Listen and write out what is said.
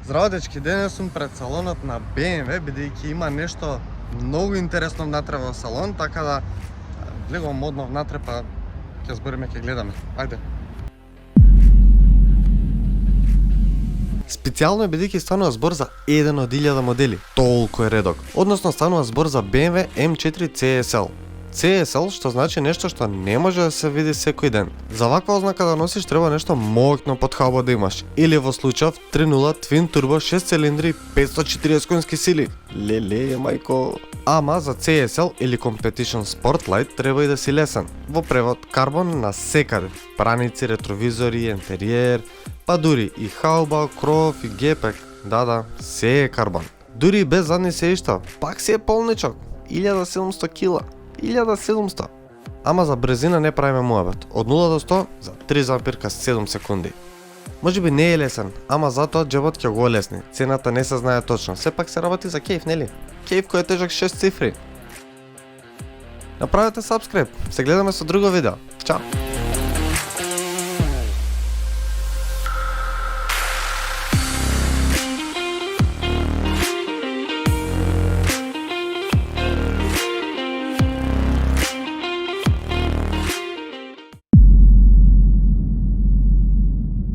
Здраво дечки, денес сум пред салонот на BMW, бидејќи има нешто многу интересно внатре во салон, така да влегувам модно внатре, па ќе збориме, ќе гледаме. Ајде. Специјално е бидејќи станува збор за еден од 1000 модели. Толку е редок. Односно станува збор за BMW M4 CSL. CSL што значи нешто што не може да се види секој ден. За ваква ознака да носиш треба нешто моќно под хабо да имаш. Или во случајов 3.0 Twin Turbo 6 цилиндри 540 конски сили. Леле, мајко. Ама за CSL или Competition Sportlight треба и да си лесен. Во превод карбон на секаде. Праници, ретровизори, интериер, па дури и хауба, кров и гепек. Да, се е карбон. Дури и без задни седишта, пак си е полничок. 1700 кила. 1700. Ама за брзина не правиме муабет. Од 0 до 100 за 3,7 секунди. Може би не е лесен, ама затоа џебот ќе го олесни. Цената не се знае точно. Сепак се работи за кејф, нели? Кејф кој е тежок 6 цифри. Направете сабскрип. Се гледаме со друго видео. Чао.